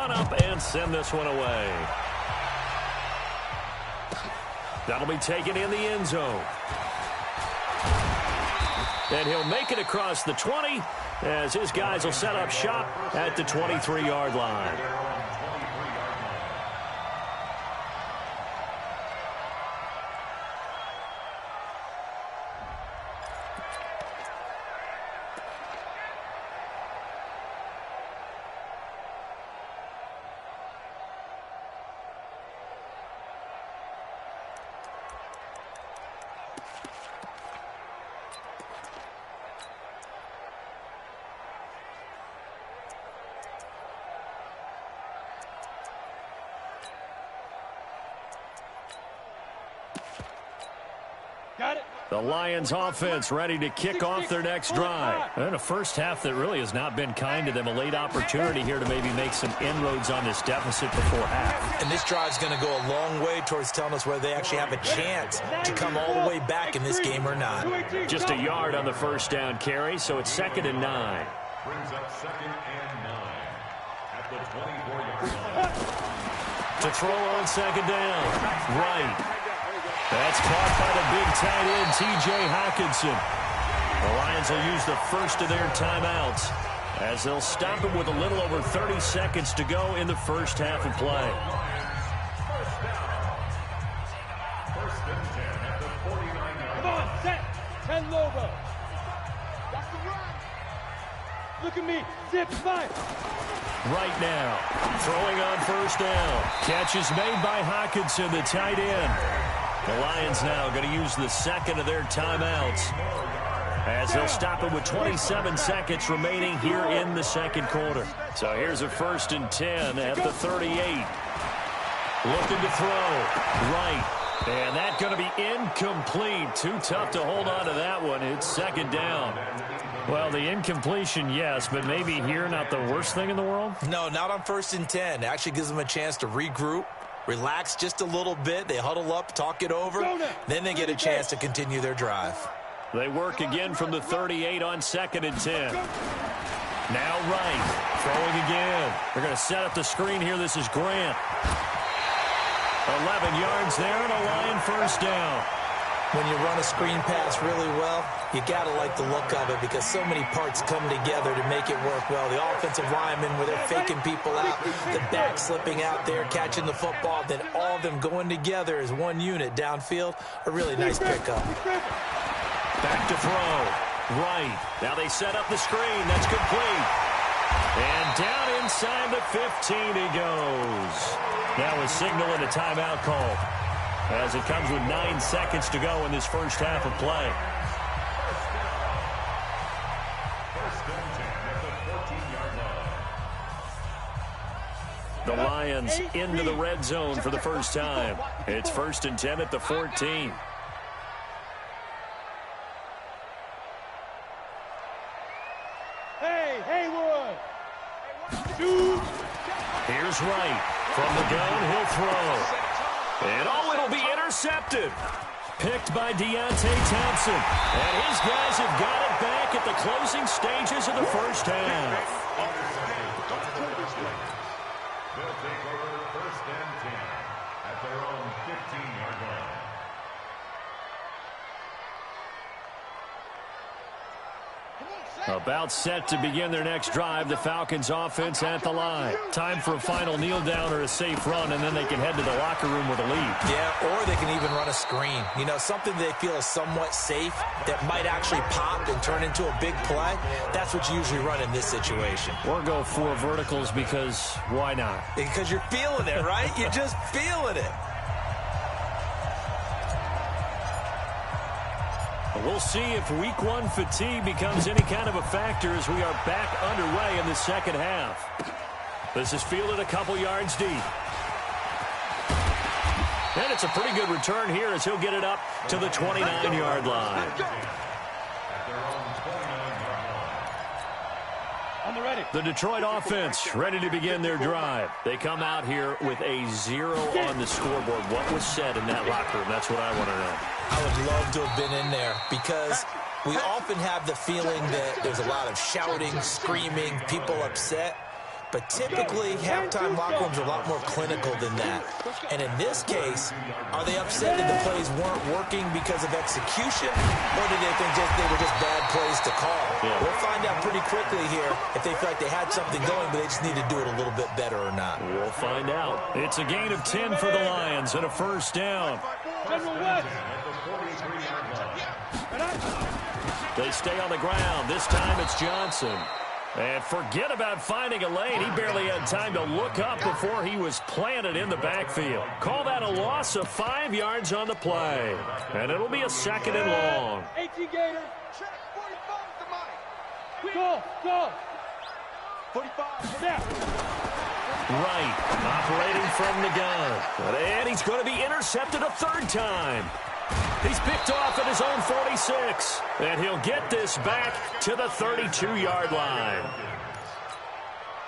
run up and send this one away. That'll be taken in the end zone. And he'll make it across the 20 as his guys will set up shop at the 23-yard line. The Lions offense ready to kick off their next drive. And a first half that really has not been kind to them. A late opportunity here to maybe make some inroads on this deficit before half. And this drive's going to go a long way towards telling us whether they actually have a chance to come all the way back in this game or not. Just a yard on the first down carry, so it's 2nd and 9. Brings up 2nd and 9 at the 24-yard line. To throw on 2nd down. Right. That's caught by the big tight end, T.J. Hockenson. The Lions will use the first of their timeouts as they'll stop him with a little over 30 seconds to go in the first half of play. First and 10 at the 49-yard Come on, set. 10 Lobo. That's the run. Look at me. Zip, 5. Right now, throwing on first down. Catch is made by Hockenson, the tight end. The Lions now going to use the second of their timeouts as they'll stop it with 27 seconds remaining here in the second quarter. So here's a 1st and 10 at the 38. Looking to throw. Right. And that's going to be incomplete. Too tough to hold on to that one. It's 2nd down. Well, the incompletion, yes, but maybe here not the worst thing in the world? No, not on 1st and 10. It actually gives them a chance to regroup. Relax just a little bit. They huddle up, talk it over. Then they get a chance to continue their drive. They work again from the 38 on 2nd and 10. Now right. Throwing again. They're going to set up the screen here. This is Grant. 11 yards there and a Lion first down. When you run a screen pass really well, you got to like the look of it because so many parts come together to make it work well. The offensive linemen, where they're faking people out, the back slipping out there, catching the football, then all of them going together as one unit downfield. A really nice pickup. Back to throw. Right. Now they set up the screen. That's complete. And down inside the 15 he goes. Now a signal and a timeout call, as it comes with 9 seconds to go in this first half of play. The Lions into the red zone for the first time. It's 1st and 10 at the 14. Hey, Haywood. Shoot. Here's Wright. From the gun, he'll throw. And it'll be intercepted. Picked by Deontay Thompson. And his guys have got it back at the closing stages of the first half. They'll take over 1st and 10 at their own 15-yard line. About set to begin their next drive, the Falcons offense at the line. Time for a final kneel down or a safe run, and then they can head to the locker room with a lead. Yeah, or they can even run a screen. You know, something they feel is somewhat safe that might actually pop and turn into a big play. That's what you usually run in this situation. Or go 4 verticals because why not? Because you're feeling it, right? You're just feeling it. We'll see if week 1 fatigue becomes any kind of a factor as we are back underway in the second half. This is fielded a couple yards deep. And it's a pretty good return here as he'll get it up to the 29-yard line. On the ready. The Detroit offense ready to begin their drive. They come out here with a 0 on the scoreboard. What was said in that locker room? That's what I want to know. I would love to have been in there because we often have the feeling that there's a lot of shouting, screaming, people upset. but typically halftime locker rooms are a lot more clinical than that. And in this case, are they upset that the plays weren't working because of execution, or did they think they were just bad plays to call? Yeah. We'll find out pretty quickly here if they feel like they had something going, but they just need to do it a little bit better or not. We'll find out. It's a gain of 10 for the Lions and a first down. They stay on the ground. This time it's Johnson. And forget about finding a lane. He barely had time to look up before he was planted in the backfield. Call that a loss of 5 yards on the play. And it'll be a second and long. 18 Gator. Go. 45. Now. Right, operating from the gun. And he's going to be intercepted a third time. He's picked off at his own 46. And he'll get this back to the 32-yard line.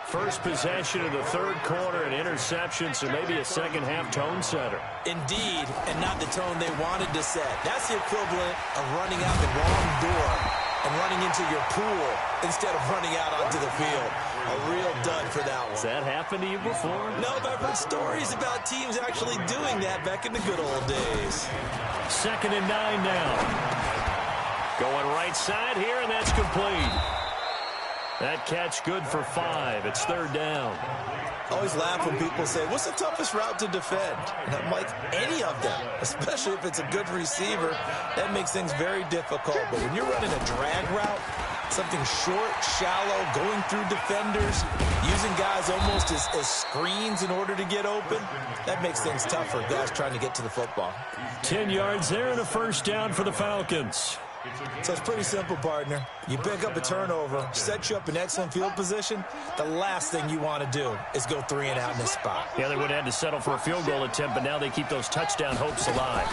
First possession of the third quarter, an interception, so maybe a second-half tone setter. Indeed, and not the tone they wanted to set. That's the equivalent of running out the wrong door and running into your pool instead of running out onto the field. A real dud for that one. Has that happened to you before? No, but I've heard stories about teams actually doing that back in the good old days. 2nd and 9 now. Going right side here, and that's complete. That catch good for 5. It's third down. I always laugh when people say, what's the toughest route to defend? And I'm like, any of them, especially if it's a good receiver. That makes things very difficult. But when you're running a drag route, something short, shallow, going through defenders, using guys almost as screens in order to get open, that makes things tough for guys trying to get to the football. 10 yards there and a first down for the Falcons. So it's pretty simple, partner. You pick up a turnover, set you up in excellent field position. The last thing you want to do is go 3 and out in this spot. Yeah, they would have had to settle for a field goal attempt, but now they keep those touchdown hopes alive.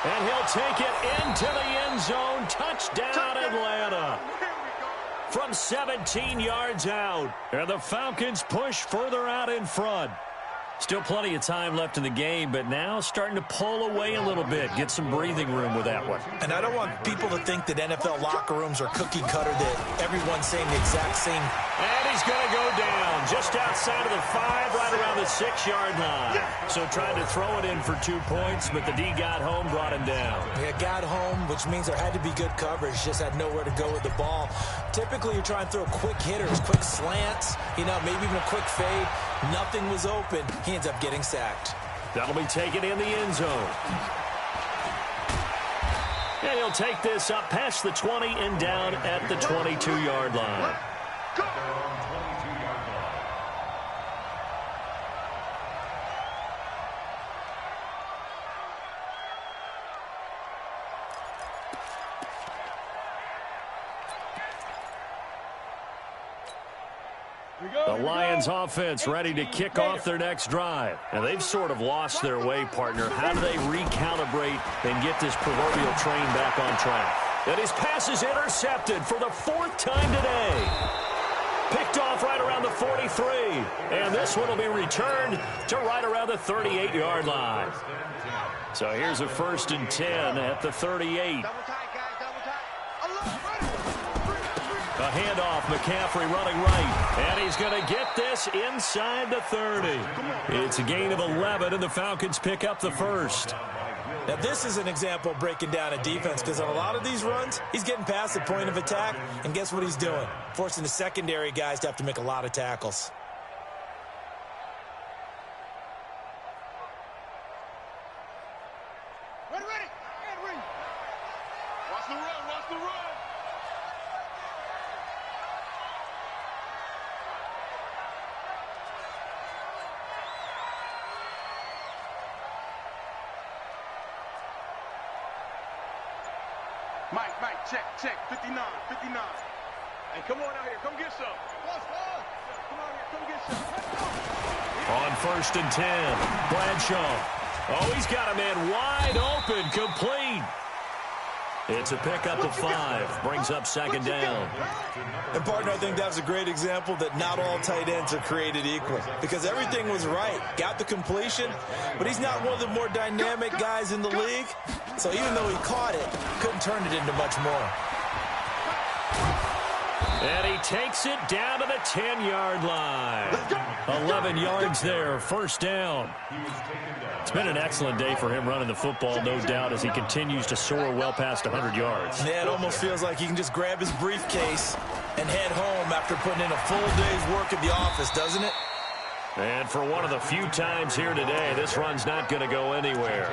And he'll take it into the end zone. Touchdown, Atlanta. From 17 yards out. And the Falcons push further out in front. Still plenty of time left in the game, but now starting to pull away a little bit. Get some breathing room with that one. And I don't want people to think that NFL locker rooms are cookie cutter, that everyone's saying the exact same. And he's going to go down just outside of the 5, right around the 6-yard line. So tried to throw it in for 2 points, but the D got home, brought him down. Yeah, got home, which means there had to be good coverage. Just had nowhere to go with the ball. Typically, you're trying to throw quick hitters, quick slants, maybe even a quick fade. Nothing was open. He ends up getting sacked. That'll be taken in the end zone. And he'll take this up past the 20 and down at the 22-yard line. The Lions offense ready to kick off their next drive. And they've sort of lost their way, partner. How do they recalibrate and get this proverbial train back on track? And his pass is intercepted for the 4th time today. Picked off right around the 43. And this one will be returned to right around the 38-yard line. So here's a 1st and 10 at the 38. A handoff, McCaffrey running right, and he's going to get this inside the 30. It's a gain of 11, and the Falcons pick up the first. Now, this is an example of breaking down a defense, because on a lot of these runs, he's getting past the point of attack, and guess what he's doing? Forcing the secondary guys to have to make a lot of tackles. Ready. Watch the run. Mike, check, 59. Hey, come on out here, come get some. Come out here, come get some. On 1st and 10, Bradshaw. Oh, he's got a man wide open, complete. It's a pickup of 5, brings up 2nd down. And, partner, I think that was a great example that not all tight ends are created equal, because everything was right. Got the completion, but he's not one of the more dynamic guys in the league. So even though he caught it, couldn't turn it into much more. And he takes it down to the 10-yard line. 11 yards there, first down. It's been an excellent day for him running the football, no doubt, as he continues to soar well past 100 yards. Yeah, it almost feels like he can just grab his briefcase and head home after putting in a full day's work at the office, doesn't it? And for one of the few times here today, this run's not going to go anywhere.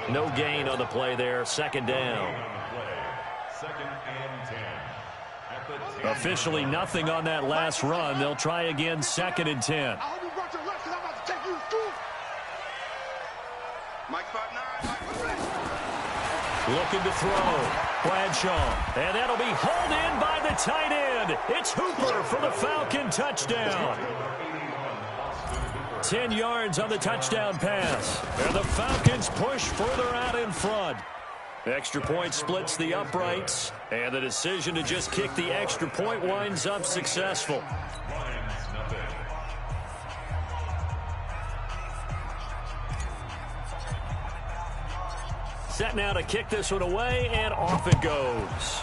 No gain on the play there, second down. Second and 10. Officially nothing on that last run. They'll try again, second and 10. I hope you brought your lunch because I'm about to take you to school. Mike 5'9", Looking to throw. Bradshaw. And that'll be hauled in by the tight end. It's Hooper for the Falcon touchdown. 10 yards on the touchdown pass. And the Falcons push further out in front. Extra point splits the uprights. And the decision to just kick the extra point winds up successful. Set now to kick this one away, and off it goes.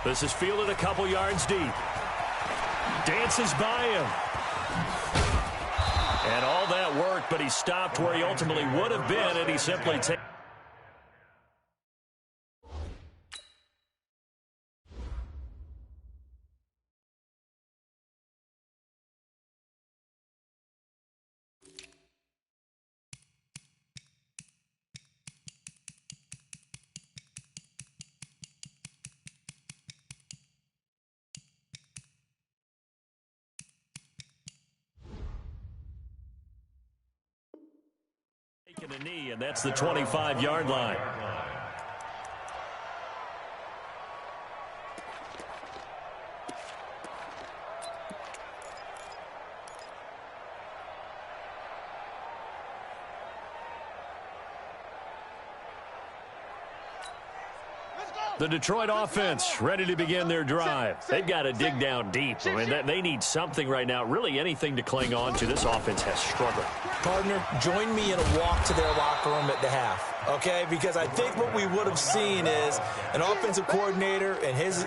This is fielded a couple yards deep. Dances by him. And all that work, but he stopped where he ultimately would have been, and he simply takes. Taking a knee, and that's the 25-yard line. The Detroit offense ready to begin their drive. They've got to dig down deep. I mean, they need something right now, really anything to cling on to. This offense has struggled. Partner, join me in a walk to their locker room at the half, okay? Because I think what we would have seen is an offensive coordinator and his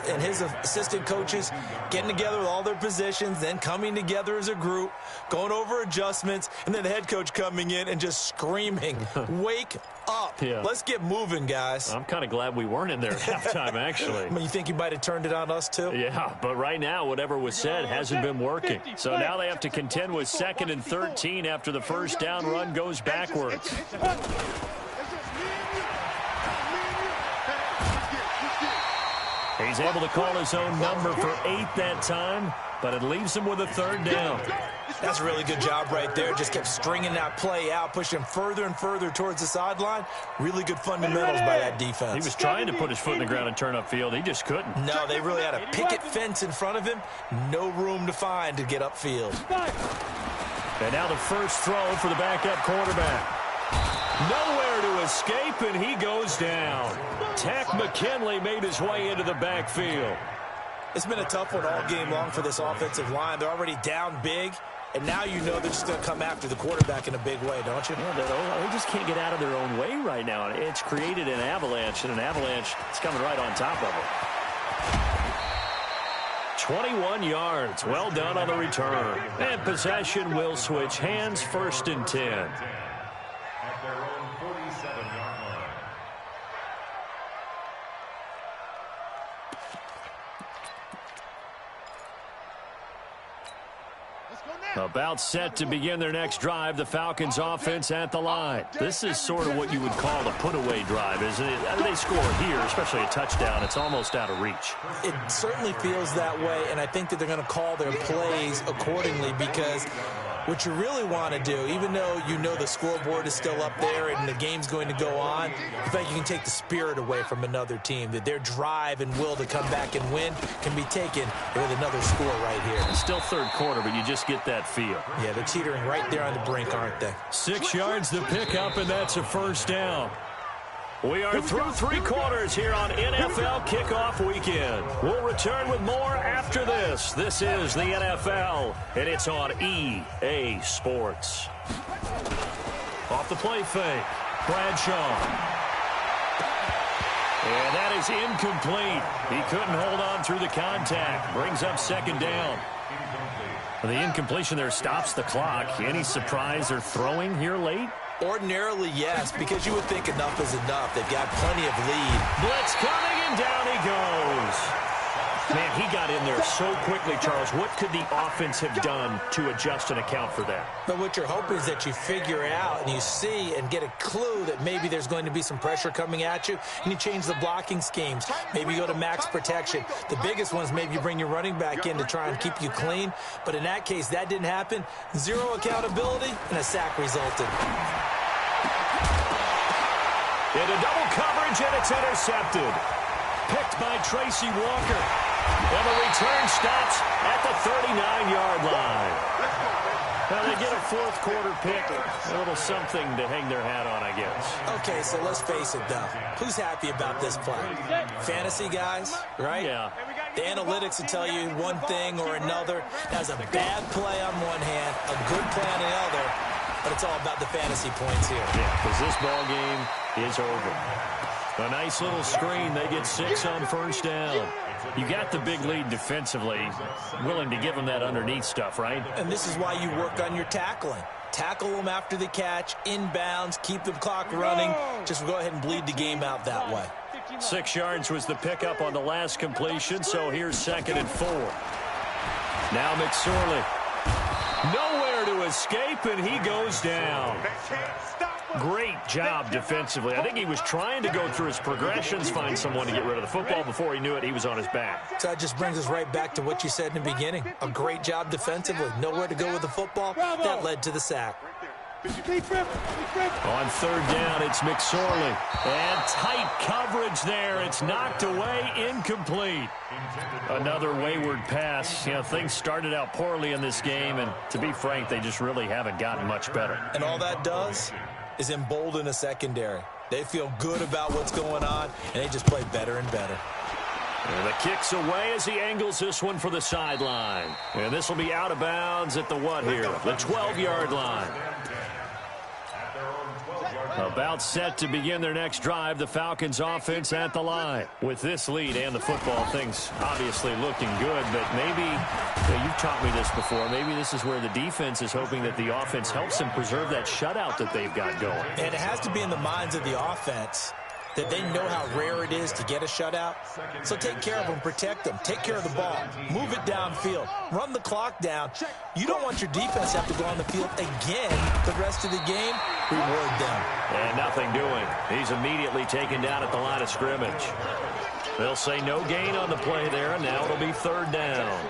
assistant coaches getting together with all their positions, then coming together as a group, going over adjustments, and then the head coach coming in and just screaming, wake up. Yeah. Let's get moving, guys. I'm kind of glad we weren't in there at halftime, actually. You think you might have turned it on us, too? Yeah, but right now, whatever was said hasn't been working. So now they have to contend with 2nd and 13 after the first down run goes backwards. He's able to call his own number for 8 that time, but it leaves him with a third down. That's a really good job right there. Just kept stringing that play out, pushing further and further towards the sideline. Really good fundamentals by that defense. He was trying to put his foot in the ground and turn upfield. He just couldn't. No, they really had a picket fence in front of him. No room to find to get upfield. And now the first throw for the backup quarterback. Nowhere to escape, and he goes down. Tack McKinley made his way into the backfield. It's been a tough one all game long for this offensive line. They're already down big, and now you know they're just going to come after the quarterback in a big way, don't you? Yeah, they just can't get out of their own way right now. It's created an avalanche, and an avalanche is coming right on top of it. 21 yards. Well done on the return. And possession will switch hands, 1st and 10. At their own 47-yard line. About set to begin their next drive, the Falcons offense at the line. This is sort of what you would call a put-away drive, isn't it? They score here, especially a touchdown. It's almost out of reach. It certainly feels that way, and I think that they're going to call their plays accordingly because what you really want to do, even though you know the scoreboard is still up there and the game's going to go on, I think you can take the spirit away from another team, that their drive and will to come back and win can be taken with another score right here. It's still third quarter, but you just get that feel. Yeah, they're teetering right there on the brink, aren't they? 6 yards to pick up, and that's a first down. We are through 3 quarters here on NFL Kickoff Weekend. We'll return with more after this. This is the NFL, and it's on EA Sports. Off the play fake, Bradshaw. And that is incomplete. He couldn't hold on through the contact. Brings up second down. The incompletion there stops the clock. Any surprise or throwing here late? Ordinarily, yes, because you would think enough is enough. They've got plenty of lead. Blitz coming, and down he goes. Man, he got in there so quickly, Charles. What could the offense have done to adjust and account for that? But what you're hoping is that you figure out and you see and get a clue that maybe there's going to be some pressure coming at you, and you change the blocking schemes. Maybe you go to max protection. The biggest one is maybe you bring your running back in to try and keep you clean. But in that case, that didn't happen. Zero accountability, and a sack resulted. Into double coverage, and it's intercepted. Picked by Tracy Walker. And the return stops at the 39-yard line. Now they get a fourth quarter pick. A little something to hang their hat on, I guess. Okay, so let's face it, though. Who's happy about this play? Fantasy guys, right? Yeah. The analytics will tell you one thing or another. That's a bad play on one hand, a good play on the other, but it's all about the fantasy points here. Yeah, because this ball game is over. A nice little screen. They get 6 on first down. You got the big lead defensively. Willing to give them that underneath stuff, right? And this is why you work on your tackling. Tackle them after the catch, inbounds, keep the clock running. Just go ahead and bleed the game out that way. 6 yards was the pickup on the last completion, so here's 2nd and 4. Now McSorley. Nowhere to escape, and he goes down. Great job defensively. I think he was trying to go through his progressions, find someone to get rid of the football. Before he knew it, he was on his back. So that just brings us right back to what you said in the beginning. A great job defensively. Nowhere to go with the football. That led to the sack. On third down, it's McSorley. And tight coverage there. It's knocked away, incomplete. Another wayward pass. You know, things started out poorly in this game, and to be frank, they just really haven't gotten much better. And all that does is embolden a secondary. They feel good about what's going on, and they just play better and better. And the kick's away as he angles this one for the sideline. And this will be out of bounds at the what here? The 12-yard line. About set to begin their next drive, the Falcons offense at the line. With this lead and the football, things obviously looking good, but maybe, you've taught me this before, maybe this is where the defense is hoping that the offense helps them preserve that shutout that they've got going. And it has to be in the minds of the offense that they know how rare it is to get a shutout. So take care of them, protect them, take care of the ball, move it downfield, run the clock down. You don't want your defense to have to go on the field again the rest of the game. Reward them. And nothing doing. He's immediately taken down at the line of scrimmage. They'll say no gain on the play there, and now it'll be third down.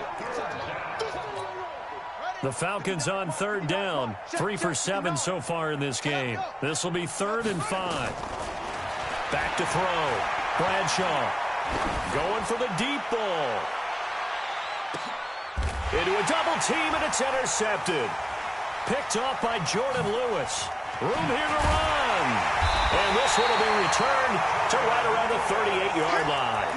The Falcons on third down, 3 for 7 so far in this game. This will be 3rd and 5. Back to throw. Bradshaw going for the deep ball. Into a double team, and it's intercepted. Picked off by Jordan Lewis. Room here to run. And this one will be returned to right around the 38-yard line.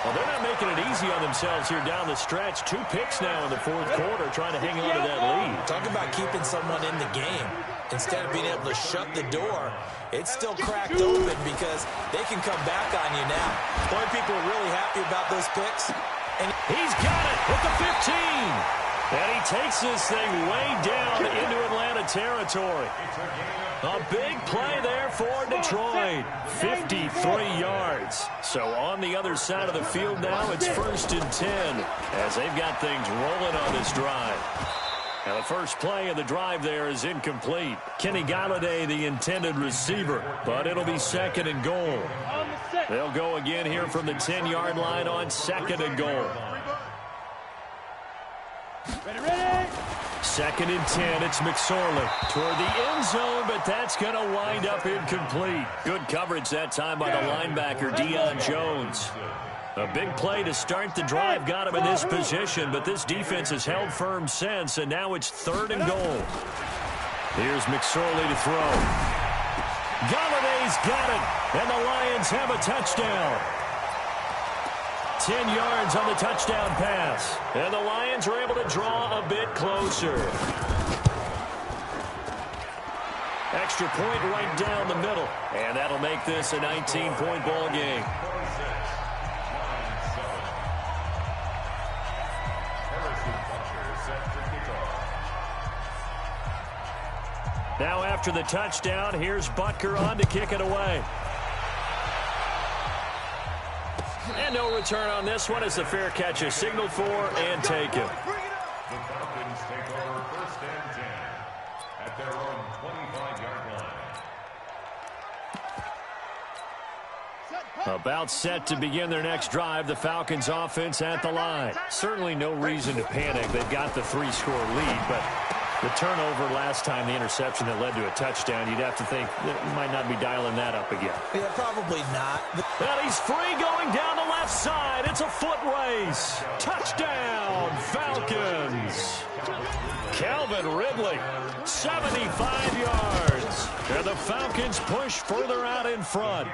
Well, they're not making it easy on themselves here down the stretch. 2 picks now in the 4th quarter, trying to hang on to that lead. Talk about keeping someone in the game. Instead of being able to shut the door, it's still cracked open because they can come back on you now. Boy, people are really happy about those picks. And he's got it at the 15. And he takes this thing way down into Atlanta territory. A big play there for Detroit. 53 yards. So on the other side of the field now, it's 1st and 10 as they've got things rolling on this drive. Now the first play of the drive there is incomplete. Kenny Galladay, the intended receiver, but it'll be 2nd and goal. They'll go again here from the 10-yard line on 2nd and goal. Ready. 2nd and 10, it's McSorley toward the end zone, but that's going to wind up incomplete. Good coverage that time by the linebacker, Deion Jones. A big play to start the drive got him in this position, but this defense has held firm since, and now it's 3rd and goal. Here's McSorley to throw. Galladay's got it, and the Lions have a touchdown. 10 yards on the touchdown pass, and the Lions are able to draw a bit closer. extra point right down the middle. And that'll make this a 19-point ball game. Now after the touchdown, here's Butker on to kick it away. And no return on this one as the fair catch is signaled for and taken. The Falcons take over 1st and 10 at their own 25-yard line. About set to begin their next drive, the Falcons offense at the line. Certainly no reason to panic. They've got the 3-score lead, but the turnover last time, the interception that led to a touchdown, you'd have to think that might not be dialing that up again. Yeah, probably not. And he's free going down the left side. It's a foot race. Touchdown, Falcons. Calvin Ridley, 75 yards. And the Falcons push further out in front.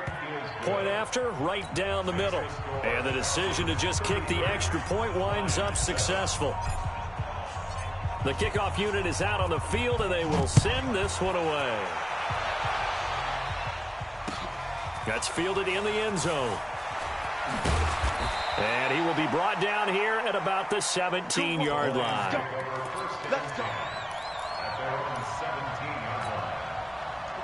Point after, right down the middle. And the decision to just kick the extra point winds up successful. The kickoff unit is out on the field, and they will send this one away. That's fielded in the end zone. And he will be brought down here at about the 17-yard line.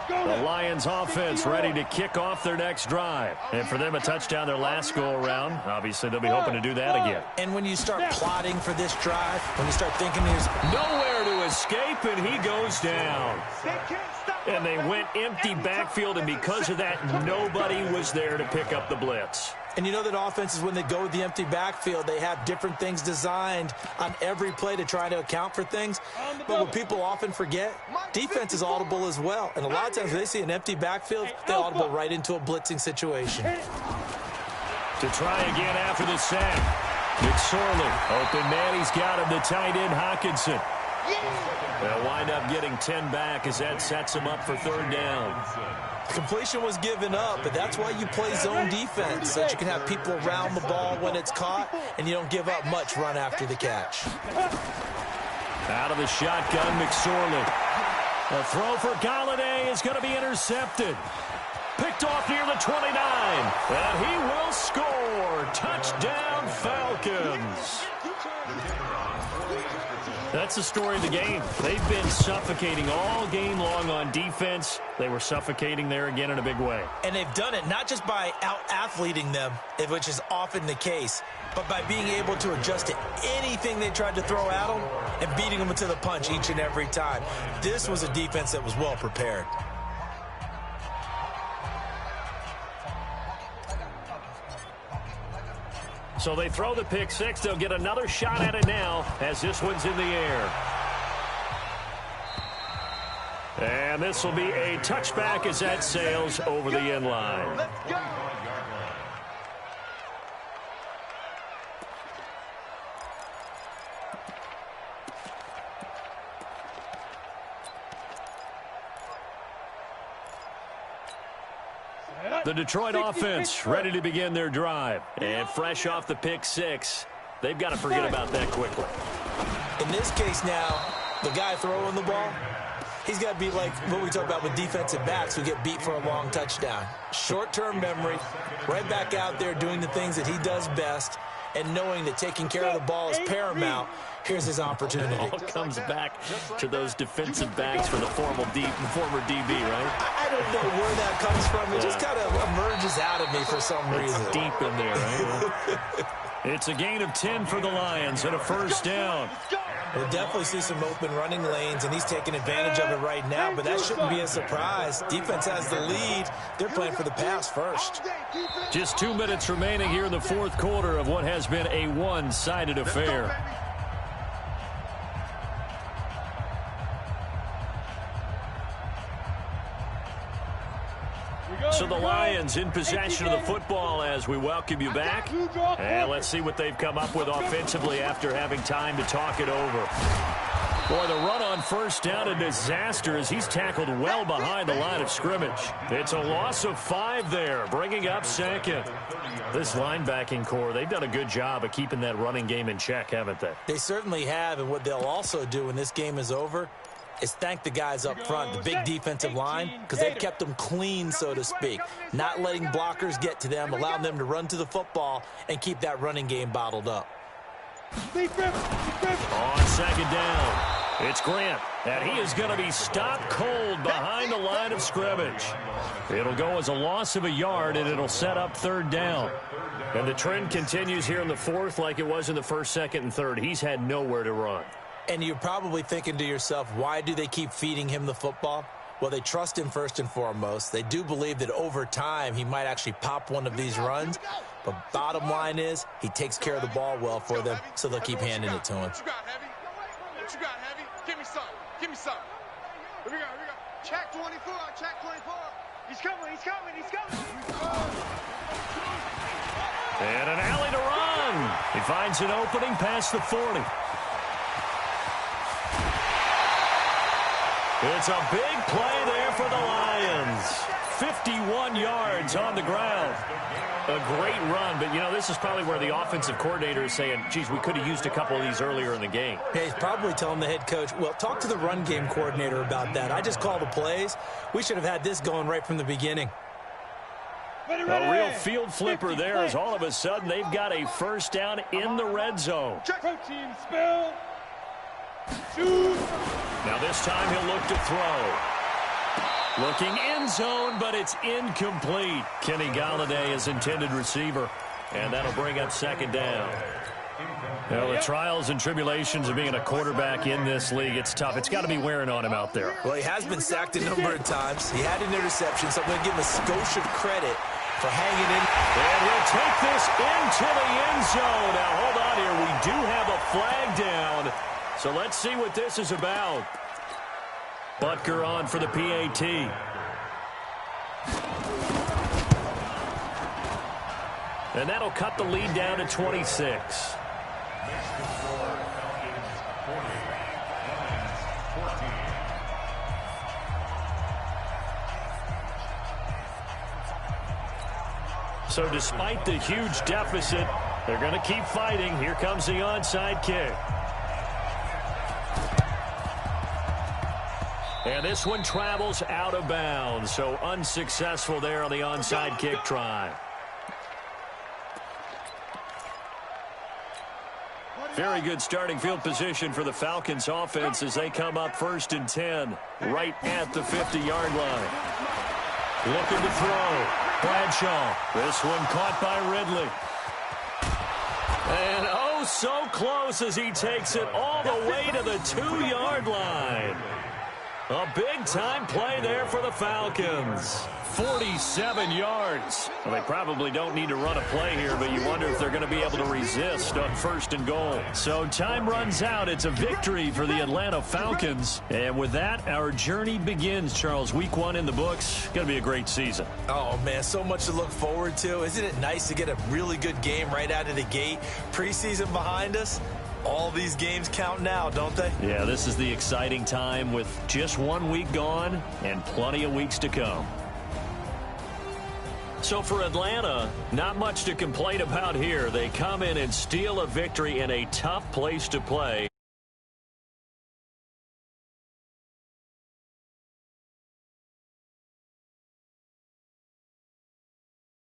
The Lions offense ready to kick off their next drive. And for them, a touchdown their last go-around. Obviously, they'll be hoping to do that again. And when you start plotting for this drive, when you start thinking there's nowhere to escape, and he goes down. And they went empty backfield, and because of that, nobody was there to pick up the blitz. And you know that offenses, when they go with the empty backfield, they have different things designed on every play to try to account for things. But what people often forget, defense is audible as well. And a lot of times when they see an empty backfield, they audible right into a blitzing situation. To try again after the sack. McSorley, open man, he's got him, the tight end Hawkinson. They'll wind up getting 10 back as that sets him up for 3rd down. Completion was given up, but that's why you play zone defense, so that you can have people around the ball when it's caught, and you don't give up much run after the catch. Out of the shotgun, McSorley. A throw for Galladay is going to be intercepted. Picked off near the 29, and he will score. Touchdown, Falcons. That's the story of the game. They've been suffocating all game long on defense. They were suffocating there again in a big way. And they've done it not just by out-athleting them, which is often the case, but by being able to adjust to anything they tried to throw at them and beating them to the punch each and every time. This was a defense that was well prepared. So they throw the pick six. They'll get another shot at it now as this one's in the air. And this will be a touchback as that sails over the end line. Let's go. The Detroit offense ready to begin their drive. And fresh off the pick six, they've got to forget about that quickly. In this case now, the guy throwing the ball, he's got to be like what we talk about with defensive backs who get beat for a long touchdown. Short-term memory, right back out there doing the things that he does best, and knowing that taking care of the ball is paramount. Here's his opportunity. It all comes back to those defensive backs for the former DB, right? I don't know where that comes from. It just kind of emerges out of me for some reason. It's deep in there, right? It's a gain of 10 for the Lions and a first down. We'll definitely see some open running lanes, and he's taking advantage of it right now, but that shouldn't be a surprise. Defense has the lead. They're playing for the pass first. Just 2 minutes remaining here in the fourth quarter of what has been a one-sided affair. So the Lions in possession of the football as we welcome you back. And let's see what they've come up with offensively after having time to talk it over. Boy, the run on first down, a disaster as he's tackled well behind the line of scrimmage. It's a loss of 5 there, bringing up second. This linebacking core, they've done a good job of keeping that running game in check, haven't they? They certainly have, and what they'll also do when this game is over, is thank the guys up front, the big defensive line, because they've kept them clean, so to speak. Not letting blockers get to them, allowing them to run to the football and keep that running game bottled up. On second down, it's Grant, and he is going to be stopped cold behind the line of scrimmage. It'll go as a loss of a yard, and it'll set up third down. And the trend continues here in the fourth like it was in the first, second, and third. He's had nowhere to run. And you're probably thinking to yourself, why do they keep feeding him the football? Well, they trust him first and foremost. They do believe that over time he might actually pop one of these runs. But bottom line is he takes care of the ball well for them, so they'll keep handing it to him. What you got, Heavy? What you got, Heavy? Give me some. Give me some. Here we go. Here we go. Check 24. Check 24. He's coming. He's coming. He's coming. And an alley to run. He finds an opening past the 40. It's a big play there for the Lions. 51 yards on the ground. A great run, but, you know, this is probably where the offensive coordinator is saying, geez, we could have used a couple of these earlier in the game. Yeah, he's probably telling the head coach, well, talk to the run game coordinator about that. I just call the plays. We should have had this going right from the beginning. A real field flipper there as all of a sudden they've got a first down in the red zone. Protein spill. Now this time he'll look to throw. Looking end zone, but it's incomplete. Kenny Galladay is intended receiver, and that'll bring up second down. Well, the trials and tribulations of being a quarterback in this league, it's tough. It's got to be wearing on him out there. Well, he has been sacked a number of times. He had an interception, so I'm going to give him a skosh of credit for hanging in. And he'll take this into the end zone. Now, hold on here. We do have a flag down, so let's see what this is about. Butker on for the PAT. And that'll cut the lead down to 26. So despite the huge deficit, they're going to keep fighting. Here comes the onside kick. And this one travels out of bounds, so unsuccessful there on the onside kick try. Very good starting field position for the Falcons offense as they come up 1st and 10, right at the 50-yard line. Looking to throw. Bradshaw. This one caught by Ridley. And oh, so close as he takes it all the way to the 2-yard line. A big-time play there for the Falcons. 47 yards. Well, they probably don't need to run a play here, but you wonder if they're going to be able to resist on 1st and goal. So time runs out. It's a victory for the Atlanta Falcons. And with that, our journey begins, Charles. Week 1 in the books. Going to be a great season. Oh, man, so much to look forward to. Isn't it nice to get a really good game right out of the gate? Preseason behind us. All these games count now, don't they? Yeah, this is the exciting time with just 1 week gone and plenty of weeks to come. So for Atlanta, not much to complain about here. They come in and steal a victory in a tough place to play.